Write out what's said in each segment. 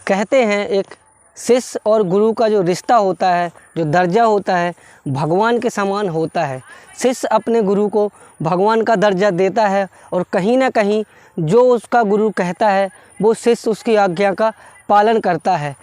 कहते हैं एक शिष्य और गुरु का जो रिश्ता होता है, जो दर्जा होता है, भगवान के समान होता है। शिष्य अपने गुरु को भगवान का दर्जा देता है और कहीं ना कहीं जो उसका गुरु कहता है वो शिष्य उसकी आज्ञा का पालन करता है।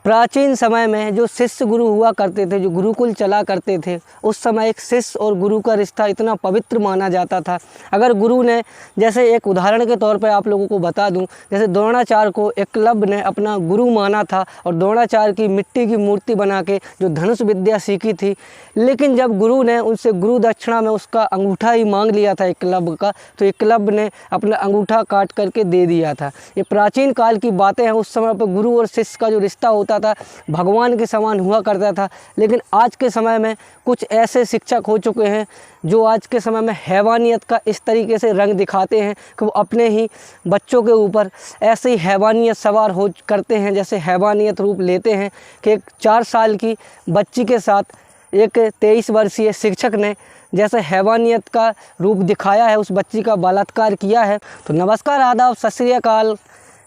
प्राचीन समय में जो शिष्य गुरु हुआ करते थे, जो गुरुकुल चला करते थे, उस समय एक शिष्य और गुरु का रिश्ता इतना पवित्र माना जाता था। अगर गुरु ने, जैसे एक उदाहरण के तौर पर आप लोगों को बता दूं, जैसे द्रोणाचार्य को एकलव्य ने अपना गुरु माना था और द्रोणाचार्य की मिट्टी की मूर्ति बना के जो धनुष विद्या सीखी थी, लेकिन जब गुरु ने उनसे गुरु दक्षिणा में उसका अंगूठा ही मांग लिया था एकलव्य का, तो एकलव्य ने अपना अंगूठा काट करके दे दिया था। ये प्राचीन काल की बातें हैं। उस समय पर गुरु और शिष्य का जो रिश्ता होता था भगवान के समान हुआ करता था। लेकिन आज के समय में कुछ ऐसे शिक्षक हो चुके हैं जो आज के समय में हैवानियत का इस तरीके से रंग दिखाते हैं कि वो अपने ही बच्चों के ऊपर ऐसे ही हैवानियत सवार हो करते हैं, जैसे हैवानियत रूप लेते हैं कि एक 4 साल की बच्ची के साथ एक 23 वर्षीय शिक्षक ने जैसे हैवानियत का रूप दिखाया है, उस बच्ची का बलात्कार किया है। तो नमस्कार, आदाब, सत श्री अकाल।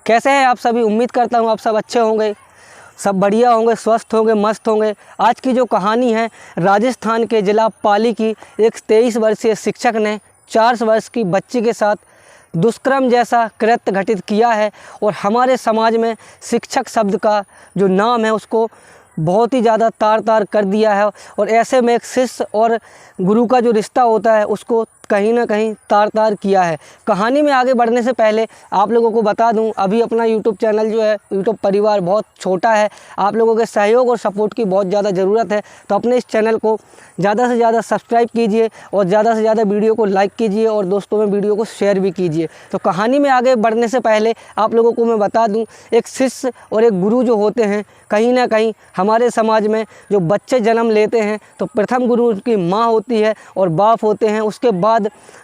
कैसे हैं आप सभी? उम्मीद करता हूँ आप सब अच्छे होंगे, सब बढ़िया होंगे, स्वस्थ होंगे, मस्त होंगे। आज की जो कहानी है राजस्थान के जिला पाली की, एक 23 वर्षीय शिक्षक ने 4 वर्ष की बच्ची के साथ दुष्कर्म जैसा कृत्य घटित किया है। और हमारे समाज में शिक्षक शब्द का जो नाम है उसको बहुत ही ज़्यादा तार तार कर दिया है। और ऐसे में एक शिष्य और गुरु का जो रिश्ता होता है उसको कहीं ना कहीं तार तार किया है। कहानी में आगे बढ़ने से पहले आप लोगों को बता दूं, अभी अपना यूट्यूब चैनल जो है, यूट्यूब परिवार बहुत छोटा है। आप लोगों के सहयोग और सपोर्ट की बहुत ज़्यादा ज़रूरत है। तो अपने इस चैनल को ज़्यादा से ज़्यादा सब्सक्राइब कीजिए और ज़्यादा से ज़्यादा वीडियो को लाइक कीजिए और दोस्तों में वीडियो को शेयर भी कीजिए। तो कहानी में आगे बढ़ने से पहले आप लोगों को मैं बता दूँ, एक शिष्य और एक गुरु जो होते हैं, कहीं ना कहीं हमारे समाज में जो बच्चे जन्म लेते हैं तो प्रथम गुरु उनकी माँ होती है और बाप होते हैं। उसके बाद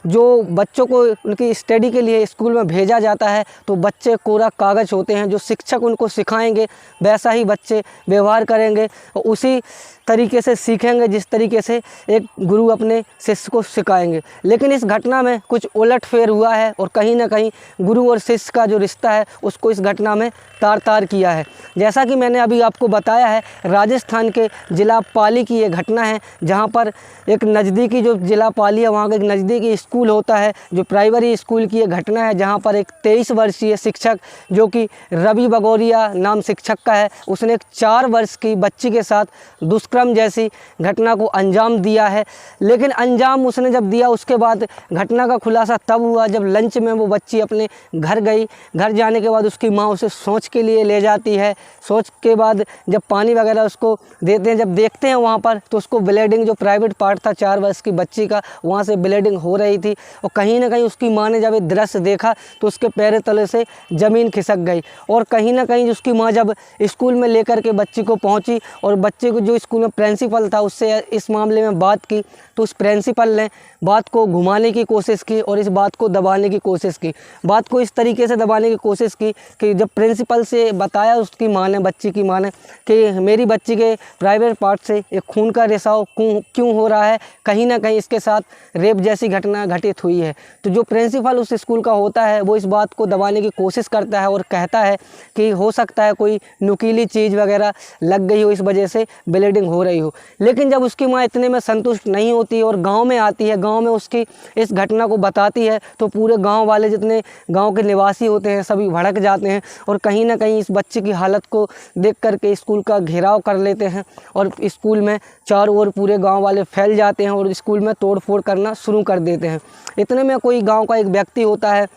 जो बच्चों को उनकी स्टडी के लिए स्कूल में भेजा जाता है तो बच्चे कोरा कागज होते हैं। जो शिक्षक उनको सिखाएंगे वैसा ही बच्चे व्यवहार करेंगे और उसी तरीके से सीखेंगे जिस तरीके से एक गुरु अपने शिष्य को सिखाएंगे। लेकिन इस घटना में कुछ उलटफेर हुआ है और कहीं ना कहीं गुरु और शिष्य का जो रिश्ता है उसको इस घटना में तार तार किया है। जैसा कि मैंने अभी आपको बताया है, राजस्थान के जिला पाली की ये घटना है, जहाँ पर एक नज़दीकी जो जिला पाली है वहाँ का एक नज़दीकी स्कूल होता है, जो प्राइमरी स्कूल की ये घटना है, जहाँ पर एक 23 वर्षीय शिक्षक जो कि रवि बगोरिया नाम शिक्षक का है, उसने एक 4 वर्ष की बच्ची के साथ दुष्कर्म जैसी घटना को अंजाम दिया है। लेकिन अंजाम उसने जब दिया उसके बाद घटना का खुलासा तब हुआ जब लंच में वो बच्ची अपने घर गई। घर जाने के बाद उसकी माँ उसे शौच के लिए ले जाती है। शौच के बाद जब पानी वगैरह उसको देते हैं, जब देखते हैं वहाँ पर तो उसको ब्लीडिंग, जो प्राइवेट पार्ट था 4 वर्ष की बच्ची का, वहाँ से ब्लीडिंग हो रही थी। और कहीं ना कहीं उसकी माँ ने जब ये दृश्य देखा तो उसके पैर तले से ज़मीन खिसक गई। और कहीं ना कहीं उसकी माँ जब स्कूल में लेकर के बच्ची को पहुँची और बच्चे को जो स्कूल में प्रिंसिपल था उससे इस मामले में बात की, तो उस प्रिंसिपल ने बात को घुमाने की कोशिश की और इस बात को दबाने की कोशिश की। बात को इस तरीके से दबाने की कोशिश की कि जब प्रिंसिपल से बताया उसकी माँ ने, बच्ची की माँ ने, कि मेरी बच्ची के प्राइवेट पार्ट से एक खून का रिसाव क्यों हो रहा है, कहीं ना कहीं इसके साथ रेप जैसी घटना घटित हुई है। तो जो प्रिंसिपल उस स्कूल का होता है वो इस बात को दबाने की कोशिश करता है और कहता है कि हो सकता है कोई नुकीली चीज़ वगैरह लग गई हो, इस वजह से ब्लीडिंग हो रही हो। लेकिन जब उसकी माँ इतने में संतुष्ट नहीं होती और गांव में आती है, गांव में उसकी इस घटना को बताती है, तो पूरे गांव वाले, जितने गांव के निवासी होते हैं, सभी भड़क जाते हैं और कहीं ना कहीं इस बच्चे की हालत को देख करके स्कूल का घेराव कर लेते हैं और स्कूल में चारों ओर पूरे गांव वाले फैल जाते हैं और स्कूल में तोड़ फोड़ करना शुरू कर देते हैं। इतने में कोई गाँव का एक व्यक्ति होता है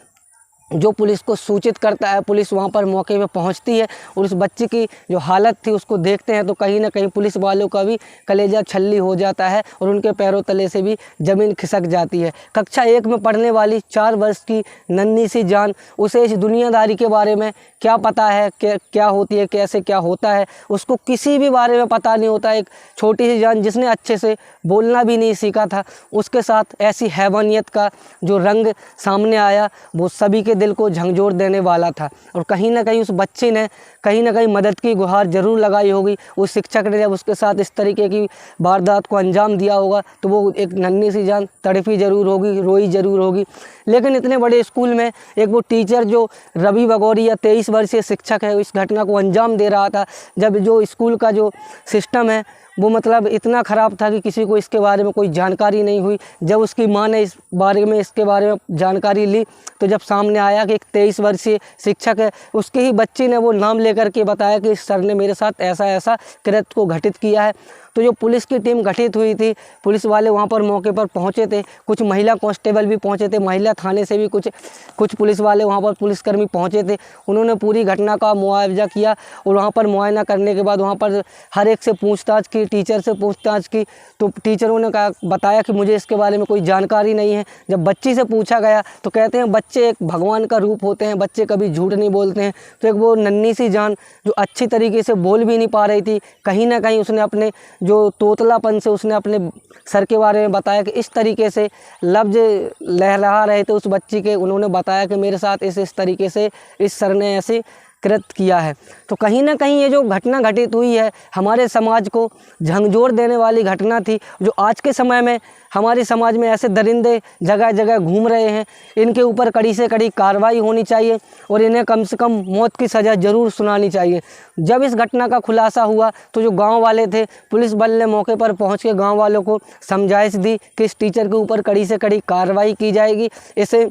जो पुलिस को सूचित करता है। पुलिस वहाँ पर मौके पे पहुँचती है और उस बच्ची की जो हालत थी उसको देखते हैं तो कहीं ना कहीं पुलिस वालों का भी कलेजा छल्ली हो जाता है और उनके पैरों तले से भी ज़मीन खिसक जाती है। कक्षा 1 में पढ़ने वाली 4 वर्ष की नन्ही सी जान, उसे इस दुनियादारी के बारे में क्या पता है, क्या होती है, कैसे क्या होता है, उसको किसी भी बारे में पता नहीं होता। एक छोटी सी जान जिसने अच्छे से बोलना भी नहीं सीखा था, उसके साथ ऐसी हैवानियत का जो रंग सामने आया वो सभी के दिल को झंझोर देने वाला था। और कहीं ना कहीं उस बच्चे ने कहीं ना कहीं मदद की गुहार ज़रूर लगाई होगी। उस शिक्षक ने जब उसके साथ इस तरीके की वारदात को अंजाम दिया होगा तो वो एक नन्ही सी जान तड़पी ज़रूर होगी, रोई ज़रूर होगी। लेकिन इतने बड़े स्कूल में एक वो टीचर जो रवि बगोरिया 23 वर्षीय शिक्षक है, इस घटना को अंजाम दे रहा था, जब जो स्कूल का जो सिस्टम है वो मतलब इतना ख़राब था कि किसी को इसके बारे में कोई जानकारी नहीं हुई। जब उसकी माँ ने इसके बारे में जानकारी ली तो जब सामने आया कि एक 23 वर्षीय शिक्षक है, उसके ही बच्ची ने वो नाम लेकर के बताया कि सर ने मेरे साथ ऐसा ऐसा कृत्य को घटित किया है। तो जो पुलिस की टीम गठित हुई थी, पुलिस वाले वहाँ पर मौके पर पहुँचे थे, कुछ महिला कांस्टेबल भी पहुँचे थे, महिला थाने से भी कुछ पुलिस वाले वहाँ पर पुलिसकर्मी पहुँचे थे। उन्होंने पूरी घटना का मुआवजा किया और वहाँ पर मुआयना करने के बाद वहाँ पर हर एक से पूछताछ की, टीचर से पूछताछ की। तो टीचरों ने बताया कि मुझे इसके बारे में कोई जानकारी नहीं है। जब बच्ची से पूछा गया तो कहते हैं बच्चे एक भगवान का रूप होते हैं, बच्चे कभी झूठ नहीं बोलते हैं। तो एक वो नन्ही सी जान जो अच्छी तरीके से बोल भी नहीं पा रही थी, कहीं ना कहीं उसने अपने जो तोतलापन से उसने अपने सर के बारे में बताया कि इस तरीके से लफ्ज़ लहरा रहे थे उस बच्ची के। उन्होंने बताया कि मेरे साथ इस तरीके से इस सर ने ऐसे कृत्य किया है। तो कहीं ना कहीं ये जो घटना घटित हुई है हमारे समाज को झंझोर देने वाली घटना थी। जो आज के समय में हमारे समाज में ऐसे दरिंदे जगह जगह घूम रहे हैं, इनके ऊपर कड़ी से कड़ी कार्रवाई होनी चाहिए और इन्हें कम से कम मौत की सज़ा ज़रूर सुनानी चाहिए। जब इस घटना का खुलासा हुआ तो जो गांव वाले थे, पुलिस बल ने मौके पर पहुंच के गांव वालों को समझाइश दी कि इस टीचर के ऊपर कड़ी से कड़ी कार्रवाई की जाएगी, इसे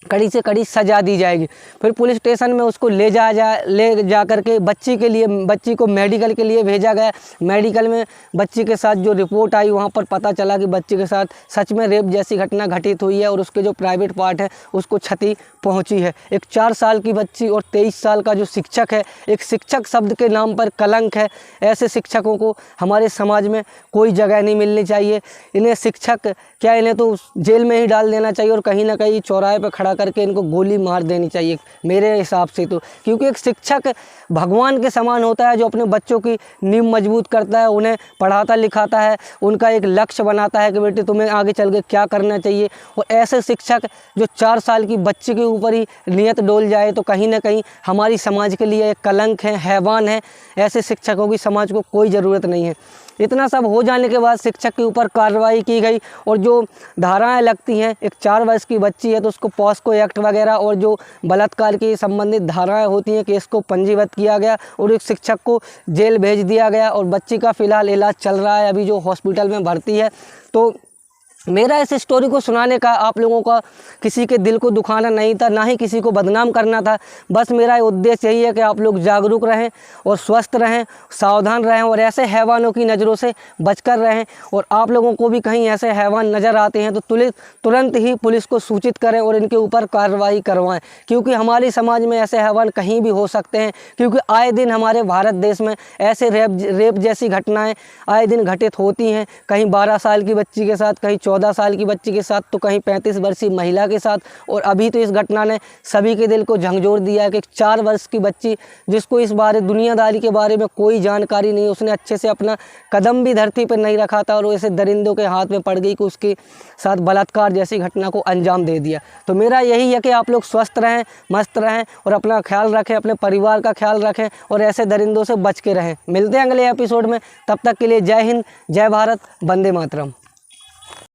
कड़ी से कड़ी सज़ा दी जाएगी। फिर पुलिस स्टेशन में उसको ले जा करके बच्ची को मेडिकल के लिए भेजा गया। मेडिकल में बच्ची के साथ जो रिपोर्ट आई वहाँ पर पता चला कि बच्ची के साथ सच में रेप जैसी घटना घटित हुई है और उसके जो प्राइवेट पार्ट है उसको क्षति पहुँची है। एक 4 साल की बच्ची और 23 साल का जो शिक्षक है, एक शिक्षक शब्द के नाम पर कलंक है। ऐसे शिक्षकों को हमारे समाज में कोई जगह नहीं मिलनी चाहिए। इन्हें शिक्षक क्या, इन्हें तो जेल में ही डाल देना चाहिए और कहीं ना कहीं चौराहे पर खड़ा करके इनको गोली मार देनी चाहिए मेरे हिसाब से तो। क्योंकि एक शिक्षक भगवान के समान होता है जो अपने बच्चों की नींव मजबूत करता है, उन्हें पढ़ाता लिखाता है, उनका एक लक्ष्य बनाता है कि बेटे तुम्हें आगे चल के क्या करना चाहिए। और ऐसे शिक्षक जो 4 साल की बच्ची के ऊपर ही नियत डोल जाए तो कहीं ना कहीं हमारी समाज के लिए एक कलंक है, हैवान है। ऐसे शिक्षकों की समाज को कोई ज़रूरत नहीं है। इतना सब हो जाने के बाद शिक्षक के ऊपर कार्रवाई की गई और जो धाराएं लगती हैं, एक 4 वर्ष की बच्ची है तो उसको पॉस्को एक्ट वगैरह और जो बलात्कार की संबंधित धाराएं होती हैं केस को पंजीबद्ध किया गया और एक शिक्षक को जेल भेज दिया गया और बच्ची का फ़िलहाल इलाज चल रहा है, अभी जो हॉस्पिटल में भर्ती है। तो मेरा इस स्टोरी को सुनाने का आप लोगों का किसी के दिल को दुखाना नहीं था, ना ही किसी को बदनाम करना था। बस मेरा उद्देश्य यही है कि आप लोग जागरूक रहें और स्वस्थ रहें, सावधान रहें और ऐसे हैवानों की नज़रों से बचकर रहें। और आप लोगों को भी कहीं ऐसे हैवान नज़र आते हैं तो तुरंत ही पुलिस को सूचित करें और इनके ऊपर कार्रवाई करवाएं। क्योंकि हमारे समाज में ऐसे हैवान कहीं भी हो सकते हैं। क्योंकि आए दिन हमारे भारत देश में ऐसे रेप जैसी घटनाएँ आए दिन घटित होती हैं। कहीं 12 साल की बच्ची के साथ, कहीं 14 साल की बच्ची के साथ, तो कहीं 35 वर्षीय महिला के साथ। और अभी तो इस घटना ने सभी के दिल को झंझोर दिया है कि 4 वर्ष की बच्ची जिसको इस बारे दुनियादारी के बारे में कोई जानकारी नहीं, उसने अच्छे से अपना कदम भी धरती पर नहीं रखा था और वो ऐसे दरिंदों के हाथ में पड़ गई कि उसके साथ बलात्कार जैसी घटना को अंजाम दे दिया। तो मेरा यही है कि आप लोग स्वस्थ रहें, मस्त रहें और अपना ख्याल रखें, अपने परिवार का ख्याल रखें और ऐसे दरिंदों से बच के रहें। मिलते हैं अगले एपिसोड में, तब तक के लिए जय हिंद, जय भारत, वंदे मातरम।